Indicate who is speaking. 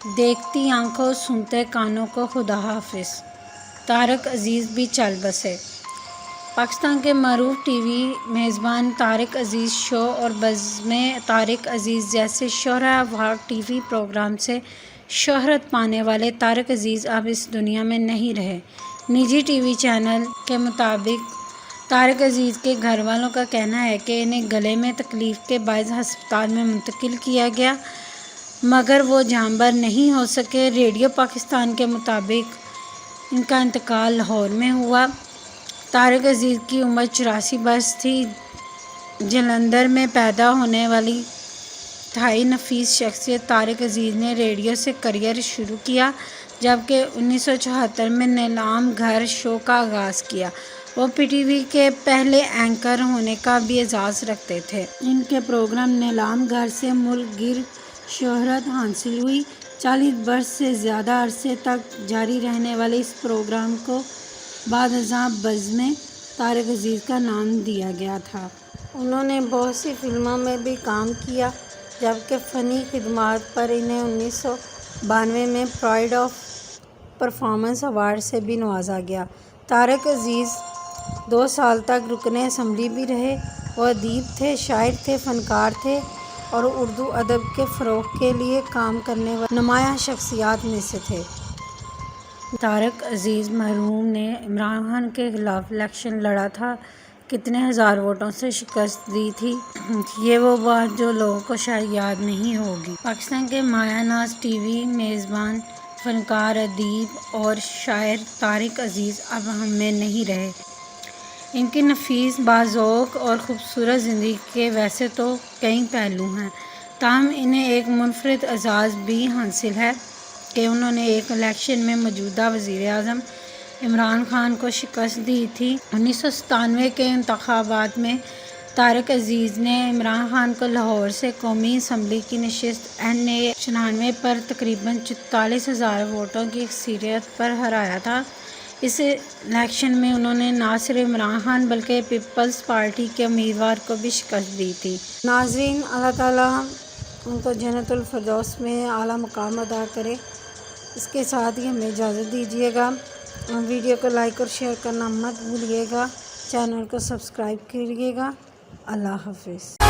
Speaker 1: دیکھتی آنکھوں سنتے کانوں کو خدا حافظ۔ طارق عزیز بھی چل بسے۔ پاکستان کے معروف ٹی وی میزبان طارق عزیز شو اور بزمِ طارق عزیز جیسے شہرہ افراح ٹی وی پروگرام سے شہرت پانے والے طارق عزیز اب اس دنیا میں نہیں رہے۔ نجی ٹی وی چینل کے مطابق طارق عزیز کے گھر والوں کا کہنا ہے کہ انہیں گلے میں تکلیف کے باعث ہسپتال میں منتقل کیا گیا مگر وہ جانبر نہیں ہو سکے۔ ریڈیو پاکستان کے مطابق ان کا انتقال لاہور میں ہوا۔ طارق عزیز کی عمر 84 برس تھی۔ جلندھر میں پیدا ہونے والی انتہائی نفیس شخصیت طارق عزیز نے ریڈیو سے کیریئر شروع کیا جبکہ 1974 میں نیلام گھر شو کا آغاز کیا۔ وہ پی ٹی وی کے پہلے اینکر ہونے کا بھی اعزاز رکھتے تھے۔ ان کے پروگرام نیلام گھر سے ملک گیر شہرت حاصل ہوئی۔ 40 برس سے زیادہ عرصے تک جاری رہنے والے اس پروگرام کو بعد ازاں بزمِ طارق عزیز کا نام دیا گیا تھا۔ انہوں نے بہت سی فلموں میں بھی کام کیا جبکہ فنی خدمات پر انہیں 1992 میں پرائڈ آف پرفارمنس ایوارڈ سے بھی نوازا گیا۔ طارق عزیز 2 سال تک رکن اسمبلی بھی رہے۔ وہ ادیب تھے، شاعر تھے، فنکار تھے اور اردو ادب کے فروغ کے لیے کام کرنے والی نمایاں شخصیات میں سے تھے۔ طارق عزیز مرحوم نے عمران خان کے خلاف الیکشن لڑا تھا، کتنے ہزار ووٹوں سے شکست دی تھی، یہ وہ بات جو لوگوں کو شاید یاد نہیں ہوگی۔ پاکستان کے مایہ ناز ٹی وی میزبان، فنکار، ادیب اور شاعر طارق عزیز اب ہم میں نہیں رہے۔ ان کی نفیس، باذوق اور خوبصورت زندگی کے ویسے تو کئی پہلو ہیں تاہم انہیں ایک منفرد اعزاز بھی حاصل ہے کہ انہوں نے ایک الیکشن میں موجودہ وزیر اعظم عمران خان کو شکست دی تھی۔ 1997 کے انتخابات میں طارق عزیز نے عمران خان کو لاہور سے قومی اسمبلی کی نشست NA 96 پر تقریباً 44,000 ووٹوں کی اکثریت پر ہرایا تھا۔ اس الیکشن میں انہوں نے نہ صرف عمران خان بلکہ پیپلز پارٹی کے امیدوار کو بھی شکست دی تھی۔ ناظرین، اللہ تعالیٰ ان کو جنت الفردوس میں اعلیٰ مقام عطا کرے۔ اس کے ساتھ ہی ہمیں اجازت دیجیے گا۔ ویڈیو کو لائک اور شیئر کرنا مت بھولیے گا۔ چینل کو سبسکرائب کیجیے گا۔ اللہ حافظ۔